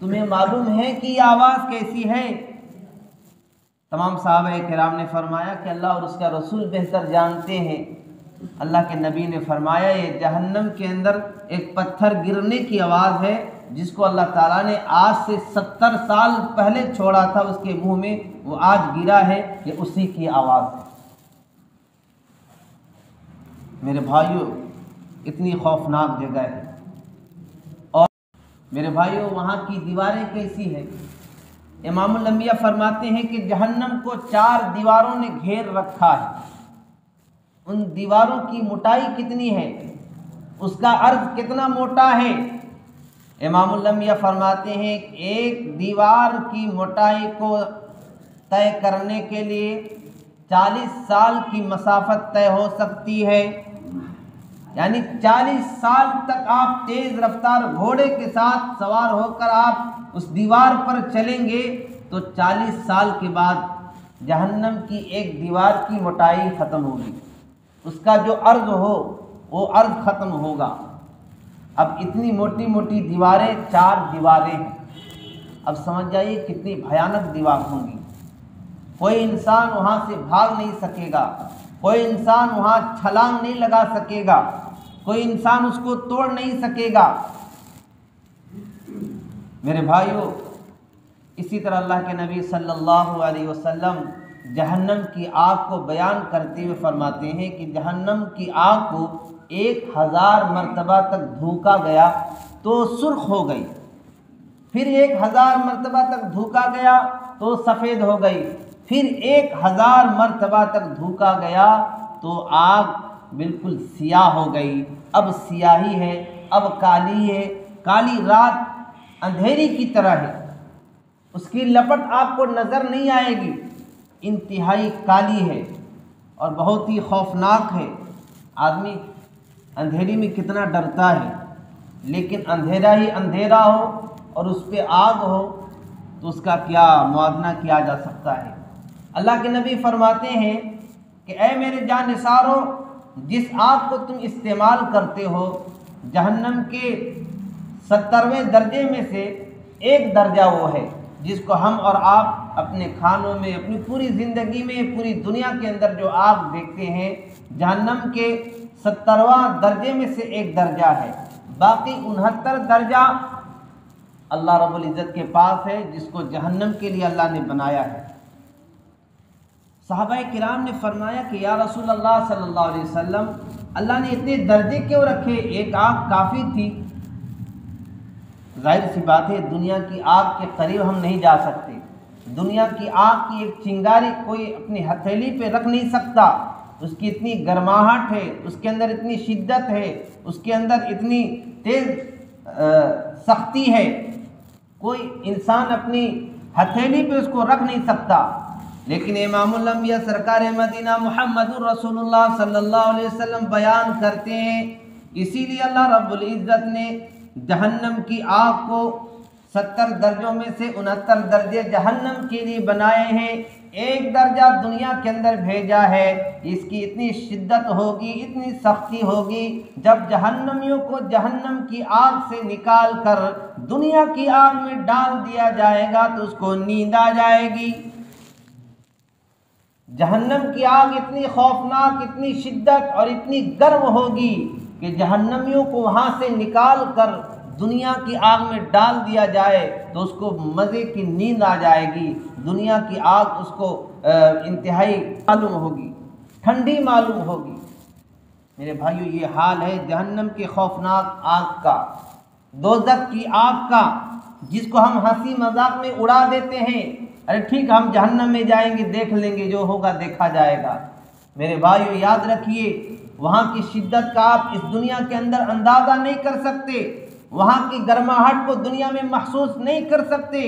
تمہیں معلوم ہے کہ یہ آواز کیسی ہے؟ تمام صحابہ کرام نے فرمایا کہ اللہ اور اس کا رسول بہتر جانتے ہیں۔ اللہ کے نبی نے فرمایا یہ جہنم کے اندر ایک پتھر گرنے کی آواز ہے، جس کو اللہ تعالیٰ نے آج سے 70 سال پہلے چھوڑا تھا اس کے منہ میں، وہ آج گرا ہے، یہ اسی کی آواز ہے۔ میرے بھائیوں، اتنی خوفناک جگہ ہے، اور میرے بھائیوں وہاں کی دیواریں کیسی ہیں؟ امام الانبیاء فرماتے ہیں کہ جہنم کو 4 دیواروں نے گھیر رکھا ہے۔ ان دیواروں کی موٹائی کتنی ہے؟ اس کا عرض کتنا موٹا ہے؟ امام الانبیاء فرماتے ہیں کہ ایک دیوار کی موٹائی کو طے کرنے کے لیے 40 سال کی مسافت طے ہو سکتی ہے، یعنی 40 سال تک آپ تیز رفتار گھوڑے کے ساتھ سوار ہو کر آپ اس دیوار پر چلیں گے تو 40 سال کے بعد جہنم کی ایک دیوار کی موٹائی ختم ہوگی، اس کا جو عرض ہو وہ عرض ختم ہوگا۔ اب اتنی موٹی موٹی دیواریں، 4 دیواریں ہیں، اب سمجھ جائیے کتنی بھیانک دیوار ہوں گی۔ کوئی انسان وہاں سے بھاگ نہیں سکے گا، کوئی انسان وہاں چھلانگ نہیں لگا سکے گا، کوئی انسان اس کو توڑ نہیں سکے گا۔ میرے بھائیوں، اسی طرح اللہ کے نبی صلی اللہ علیہ وسلم جہنم کی آگ کو بیان کرتے ہوئے فرماتے ہیں کہ جہنم کی آگ کو 1000 مرتبہ تک دھوکا گیا تو سرخ ہو گئی، پھر 1000 مرتبہ تک دھوکا گیا تو سفید ہو گئی، پھر 1000 مرتبہ تک دھوکا گیا تو آگ بالکل سیاہ ہو گئی۔ اب سیاہی ہے، اب کالی ہے، کالی رات اندھیری کی طرح ہے، اس کی لپٹ آپ کو نظر نہیں آئے گی، انتہائی کالی ہے اور بہت ہی خوفناک ہے۔ آدمی اندھیری میں کتنا ڈرتا ہے، لیکن اندھیرا ہی اندھیرا ہو اور اس پہ آگ ہو تو اس کا کیا موازنہ کیا جا سکتا ہے۔ اللہ کے نبی فرماتے ہیں کہ اے میرے جان نثارو، جس آگ کو تم استعمال کرتے ہو، جہنم کے 70ویں درجے میں سے ایک درجہ وہ ہے جس کو ہم اور آپ اپنے کھانوں میں، اپنی پوری زندگی میں، پوری دنیا کے اندر جو آگ دیکھتے ہیں، جہنم کے 70واں درجے میں سے ایک درجہ ہے۔ باقی 69 درجہ اللہ رب العزت کے پاس ہے، جس کو جہنم کے لیے اللہ نے بنایا ہے۔ صحابہ کرام نے فرمایا کہ یا رسول اللہ صلی اللہ علیہ وسلم، اللہ نے اتنے درجے کیوں رکھے؟ ایک آگ کافی تھی۔ ظاہر سی بات ہے دنیا کی آگ کے قریب ہم نہیں جا سکتے، دنیا کی آگ کی ایک چنگاری کوئی اپنی ہتھیلی پہ رکھ نہیں سکتا، اس کی اتنی گرماہٹ ہے، اس کے اندر اتنی شدت ہے، اس کے اندر اتنی تیز سختی ہے، کوئی انسان اپنی ہتھیلی پہ اس کو رکھ نہیں سکتا۔ لیکن امام الانبیاء سرکار مدینہ محمد رسول اللہ صلی اللہ علیہ وسلم بیان کرتے ہیں، اسی لیے اللہ رب العزت نے جہنم کی آگ کو 70 درجوں میں سے 69 درجے جہنم کے لیے بنائے ہیں، ایک درجہ دنیا کے اندر بھیجا ہے۔ اس کی اتنی شدت ہوگی، اتنی سختی ہوگی، جب جہنمیوں کو جہنم کی آگ سے نکال کر دنیا کی آگ میں ڈال دیا جائے گا تو اس کو نیند آ جائے گی۔ جہنم کی آگ اتنی خوفناک، اتنی شدت اور اتنی گرم ہوگی کہ جہنمیوں کو وہاں سے نکال کر دنیا کی آگ میں ڈال دیا جائے تو اس کو مزے کی نیند آ جائے گی، دنیا کی آگ اس کو انتہائی معلوم ہوگی، ٹھنڈی معلوم ہوگی۔ میرے بھائیو، یہ حال ہے جہنم کے خوفناک آگ کا، دوزخ کی آگ کا، جس کو ہم ہنسی مذاق میں اڑا دیتے ہیں، ارے ٹھیک ہم جہنم میں جائیں گے، دیکھ لیں گے، جو ہوگا دیکھا جائے گا۔ میرے بھائیو یاد رکھیے، وہاں کی شدت کا آپ اس دنیا کے اندر اندازہ نہیں کر سکتے، وہاں کی گرماہٹ کو دنیا میں محسوس نہیں کر سکتے۔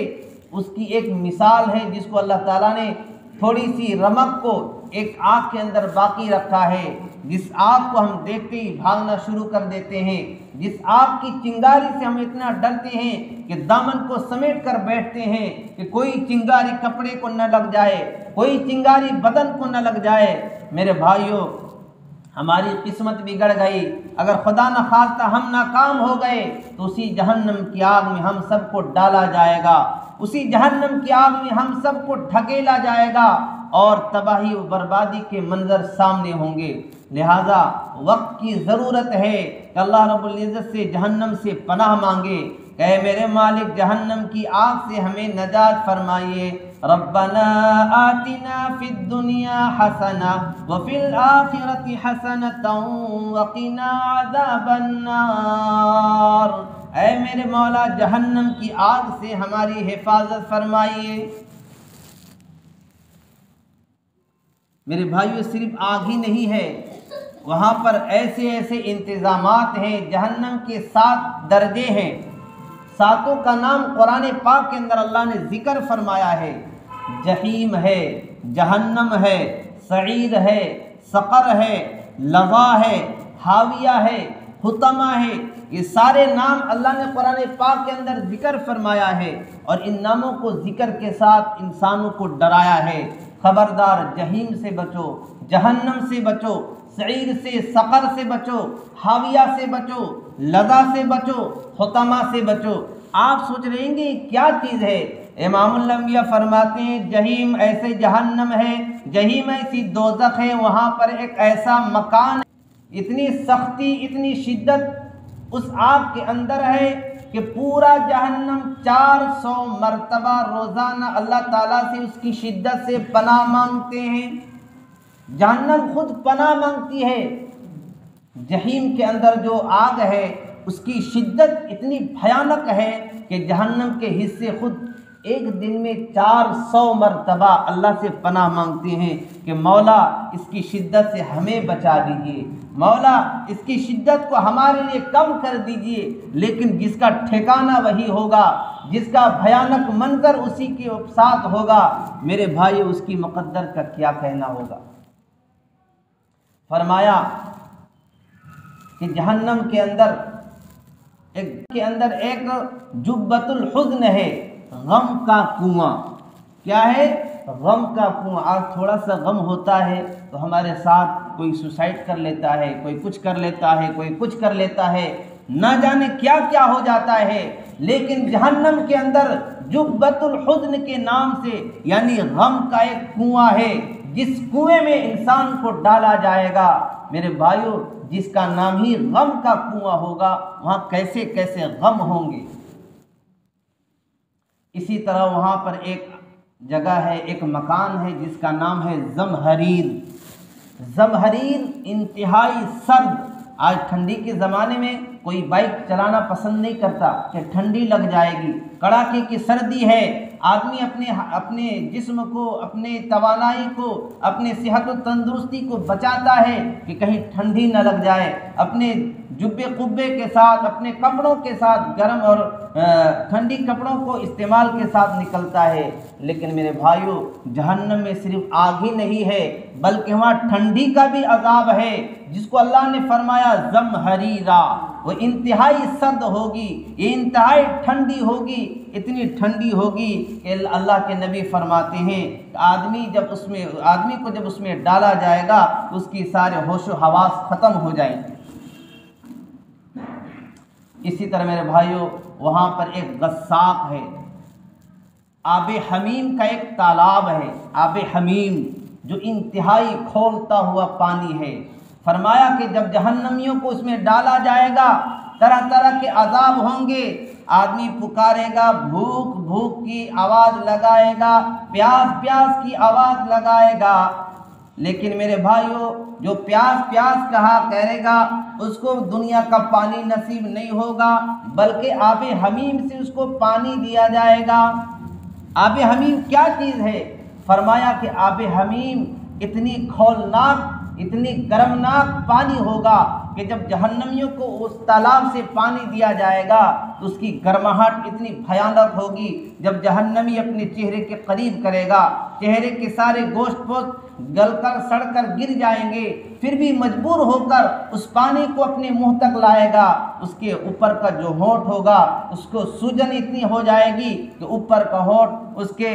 اس کی ایک مثال ہے جس کو اللہ تعالیٰ نے تھوڑی سی رمق کو ایک آگ کے اندر باقی رکھا ہے، جس آگ کو ہم دیکھتے ہی بھاگنا شروع کر دیتے ہیں، جس آگ کی چنگاری سے ہم اتنا ڈرتے ہیں کہ دامن کو سمیٹ کر بیٹھتے ہیں کہ کوئی چنگاری کپڑے کو نہ لگ جائے، کوئی چنگاری بدن کو نہ لگ جائے۔ میرے بھائیوں، ہماری قسمت بگڑ گئی، اگر خدا نہ خواستہ ہم ناکام ہو گئے تو اسی جہنم کی آگ میں ہم سب کو ڈالا جائے گا، اسی جہنم کی آگ میں ہم سب کو ڈھکیلا جائے گا اور تباہی و بربادی کے منظر سامنے ہوں گے۔ لہذا وقت کی ضرورت ہے کہ اللہ رب العزت سے جہنم سے پناہ مانگے کہ اے میرے مالک جہنم کی آگ سے ہمیں نجات فرمائیے۔ ربنا آتنا فی الدنیا حسنہ وفی الآخرۃ حسنۃ وقنا عذاب النار۔ اے میرے مولا جہنم کی آگ سے ہماری حفاظت فرمائیے۔ میرے بھائیو صرف آگ ہی نہیں ہے، وہاں پر ایسے ایسے انتظامات ہیں، جہنم کے 7 درجے ہیں، 7 کا نام قرآن پاک کے اندر اللہ نے ذکر فرمایا ہے۔ جہیم ہے، جہنم ہے، سعیر ہے، سقر ہے، لظا ہے، حاویہ ہے، حطمہ ہے، یہ سارے نام اللہ نے قرآن پاک کے اندر ذکر فرمایا ہے اور ان ناموں کو ذکر کے ساتھ انسانوں کو ڈرایا ہے۔ خبردار جہیم سے بچو، جہنم سے بچو، سعیر سے، سقر سے بچو، حاویہ سے بچو، لظا سے بچو، حطمہ سے بچو۔ آپ سوچ رہے ہیں کہ کیا چیز ہے؟ امام الانبیاء فرماتے ہیں جہیم ایسے جہنم ہے، جہیم ایسی دوزخ ہے، وہاں پر ایک ایسا مکان، اتنی سختی، اتنی شدت اس آگ کے اندر ہے کہ پورا جہنم 400 مرتبہ روزانہ اللہ تعالیٰ سے اس کی شدت سے پناہ مانگتے ہیں۔ جہنم خود پناہ مانگتی ہے۔ جہیم کے اندر جو آگ ہے اس کی شدت اتنی بھیانک ہے کہ جہنم کے حصے خود ایک دن میں 400 مرتبہ اللہ سے پناہ مانگتے ہیں کہ مولا اس کی شدت سے ہمیں بچا دیجئے، مولا اس کی شدت کو ہمارے لیے کم کر دیجئے۔ لیکن جس کا ٹھکانہ وہی ہوگا، جس کا بھیانک منظر اسی کے ساتھ ہوگا، میرے بھائی اس کی مقدر کا کیا کہنا ہوگا۔ فرمایا کہ جہنم کے اندر ایک جبۃ الحزن ہے، غم کا کنواں۔ کیا ہے؟ غم کا کنواں۔ آج تھوڑا سا غم ہوتا ہے تو ہمارے ساتھ کوئی سوسائڈ کر لیتا ہے، کوئی کچھ کر لیتا ہے، کوئی کچھ کر لیتا ہے، نہ جانے کیا کیا ہو جاتا ہے۔ لیکن جہنم کے اندر جبۃ الحزن کے نام سے یعنی غم کا ایک کنواں ہے، جس کنویں میں انسان کو ڈالا جائے گا۔ میرے بھائیو جس کا نام ہی غم کا کنواں ہوگا، وہاں کیسے کیسے غم ہوں گے۔ اسی طرح وہاں پر ایک جگہ ہے، ایک مکان ہے جس کا نام ہے زمہریر۔ زمہریر انتہائی سرد۔ آج ٹھنڈی کے زمانے میں کوئی بائک چلانا پسند نہیں کرتا کہ ٹھنڈی لگ جائے گی، کڑاکے کی سردی ہے، آدمی اپنے جسم کو، اپنے توانائی کو، اپنے صحت و تندرستی کو بچاتا ہے کہ کہیں ٹھنڈی نہ لگ جائے، اپنے جبے قبے کے ساتھ، اپنے کپڑوں کے ساتھ گرم اور ٹھنڈی کپڑوں کو استعمال کے ساتھ نکلتا ہے۔ لیکن میرے بھائیو جہنم میں صرف آگ ہی نہیں ہے بلکہ وہاں ٹھنڈی کا بھی عذاب ہے، جس کو اللہ نے فرمایا زمہریرا، وہ انتہائی سرد ہوگی، یہ انتہائی ٹھنڈی ہوگی، اتنی ٹھنڈی ہوگی کہ اللہ کے نبی فرماتے ہیں کہ آدمی کو جب اس میں ڈالا جائے گا تو اس کی سارے ہوش و حواس ختم ہو جائیں گے۔ اسی طرح میرے بھائیو وہاں پر ایک غساق ہے، آب حمیم کا ایک تالاب ہے، آب حمیم جو انتہائی کھولتا ہوا پانی ہے۔ فرمایا کہ جب جہنمیوں کو اس میں ڈالا جائے گا طرح طرح کے عذاب ہوں گے، آدمی پکارے گا، بھوک بھوک کی آواز لگائے گا، پیاس پیاس کی آواز لگائے گا، لیکن میرے بھائیو جو پیاس پیاس کہا کرے گا اس کو دنیا کا پانی نصیب نہیں ہوگا بلکہ آب حمیم سے اس کو پانی دیا جائے گا۔ آب حمیم کیا چیز ہے؟ فرمایا کہ آب حمیم اتنی کھولناک، اتنی گرمناک پانی ہوگا کہ جب جہنمیوں کو اس تالاب سے پانی دیا جائے گا تو اس کی گرماہٹ اتنی بھیانک ہوگی، جب جہنمی اپنے چہرے کے قریب کرے گا چہرے کے سارے گوشت پوست گل کر سڑ کر گر جائیں گے، پھر بھی مجبور ہو کر اس پانی کو اپنے منہ تک لائے گا۔ اس کے اوپر کا جو ہونٹ ہوگا اس کو سوجن اتنی ہو جائے گی کہ اوپر کا ہونٹ اس کے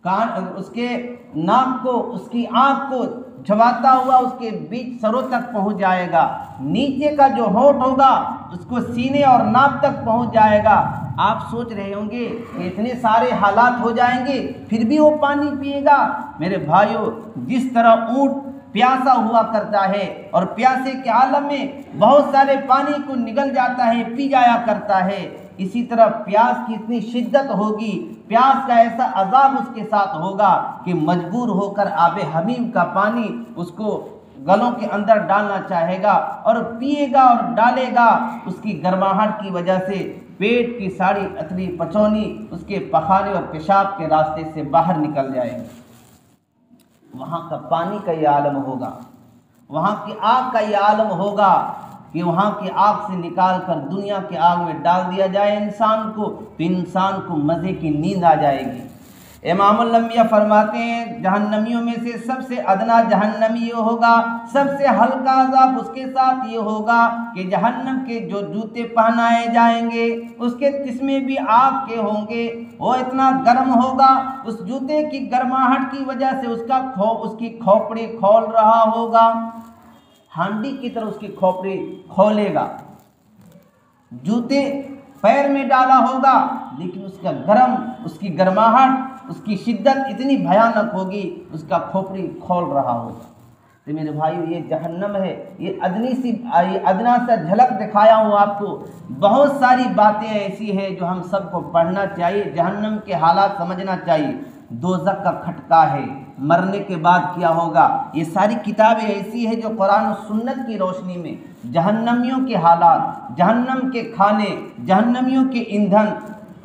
اس کے ناک کو، اس کی آنکھ کو چباتا ہوا اس کے بیچ سروں تک پہنچ جائے گا، نیچے کا جو ہونٹ ہوگا اس کو سینے اور ناک تک پہنچ جائے گا۔ آپ سوچ رہے ہوں گے کہ اتنے سارے حالات ہو جائیں گے پھر بھی وہ پانی پیے گا۔ میرے بھائیو، جس طرح اونٹ پیاسا ہوا کرتا ہے اور پیاسے کے عالم میں بہت سارے پانی کو نگل جاتا ہے، پی جایا کرتا ہے، اسی طرح پیاس کی اتنی شدت ہوگی، پیاس کا ایسا عذاب اس کے ساتھ ہوگا کہ مجبور ہو کر آب حمیم کا پانی اس کو گلوں کے اندر ڈالنا چاہے گا اور پیے گا اور ڈالے گا۔ اس کی گرماہٹ کی وجہ سے پیٹ کی ساری اتلی پچونی اس کے پخانے اور پیشاب کے راستے سے باہر نکل جائے گی۔ وہاں کا پانی کا یہ عالم ہوگا، وہاں کی آگ کا یہ عالم ہوگا کہ وہاں کی آگ سے نکال کر دنیا کی آگ میں ڈال دیا جائے انسان کو، تو انسان کو مزے کی نیند آ جائے گی۔ امام الانبیاء فرماتے ہیں جہنمیوں میں سے سب سے ادنا جہنمی یہ ہوگا، سب سے ہلکا عذاب اس کے ساتھ یہ ہوگا کہ جہنم کے جو جوتے پہنائے جائیں گے اس کے تسمے بھی آگ کے ہوں گے، وہ اتنا گرم ہوگا، اس جوتے کی گرماہٹ کی وجہ سے اس کی کھوپڑی کھول رہا ہوگا، ہانڈی کی طرح اس کی کھوپڑی کھولے گا۔ جوتے پیر میں ڈالا ہوگا لیکن اس کا اس کی گرماہٹ، اس کی شدت اتنی بھیانک ہوگی، اس کا کھوپڑی کھول رہا ہوگا۔ تو میرے بھائیو، یہ جہنم ہے، یہ ادنا سا جھلک دکھایا ہوں آپ کو۔ بہت ساری باتیں ایسی ہیں جو ہم سب کو پڑھنا چاہیے، جہنم کے حالات سمجھنا چاہیے۔ دوزخ کا کھٹکا ہے، مرنے کے بعد کیا ہوگا، یہ ساری کتابیں ایسی ہیں جو قرآن و سنت کی روشنی میں جہنمیوں کے حالات، جہنم کے کھانے، جہنمیوں کے ایندھن،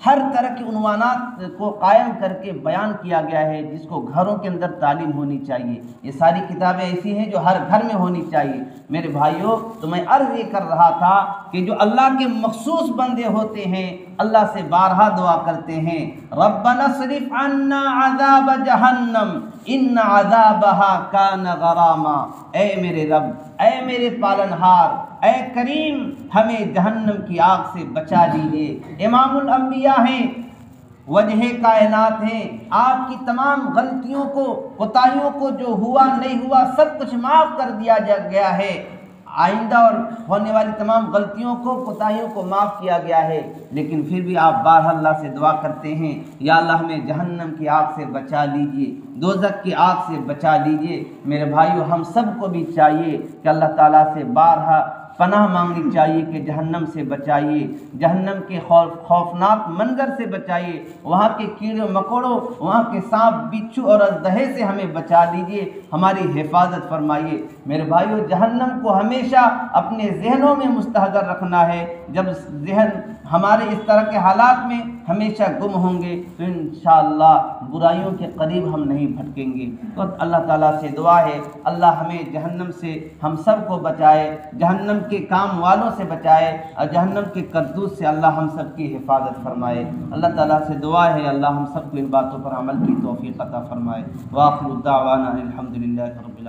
ہر طرح کے عنوانات کو قائم کر کے بیان کیا گیا ہے، جس کو گھروں کے اندر تعلیم ہونی چاہیے۔ یہ ساری کتابیں ایسی ہیں جو ہر گھر میں ہونی چاہیے۔ میرے بھائیوں، تو میں عرض یہ کر رہا تھا کہ جو اللہ کے مخصوص بندے ہوتے ہیں اللہ سے بارہا دعا کرتے ہیں، ربنا اصرف عنا عذاب جہنم ان عذابها کان غراما، اے میرے رب، اے میرے پالنہار، اے کریم، ہمیں جہنم کی آگ سے بچا لیجیے۔ امام الانبیاء ہیں، وجہ کائنات ہیں، آپ کی تمام غلطیوں کو، کوتاہیوں کو، جو ہوا نہیں ہوا سب کچھ معاف کر دیا گیا ہے، آئندہ اور ہونے والی تمام غلطیوں کو، کوتاہیوں کو معاف کیا گیا ہے، لیکن پھر بھی آپ بارہا اللہ سے دعا کرتے ہیں، یا اللہ ہمیں جہنم کی آگ سے بچا لیجیے، دوزخ کی آگ سے بچا لیجیے۔ میرے بھائیو، ہم سب کو بھی چاہیے کہ اللہ تعالیٰ سے بارہا پناہ مانگنی چاہیے کہ جہنم سے بچائیے، جہنم کے خوفناک منظر سے بچائیے، وہاں کے کیڑے مکوڑوں، وہاں کے سانپ بچھو اور اژدہے سے ہمیں بچا لیجیے، ہماری حفاظت فرمائیے۔ میرے بھائیو، جہنم کو ہمیشہ اپنے ذہنوں میں مستحضر رکھنا ہے۔ جب ذہن ہمارے اس طرح کے حالات میں ہمیشہ گم ہوں گے تو انشاءاللہ برائیوں کے قریب ہم نہیں بھٹکیں گے۔ تو اللہ تعالیٰ سے دعا ہے اللہ ہمیں جہنم سے ہم سب کو بچائے، جہنم کے کام والوں سے بچائے اور جہنم کے کردوس سے اللہ ہم سب کی حفاظت فرمائے۔ اللہ تعالیٰ سے دعا ہے اللہ ہم سب کو ان باتوں پر عمل کی توفیق عطا فرمائے۔ وآخر دعوانا الحمدللہ رب العالمین۔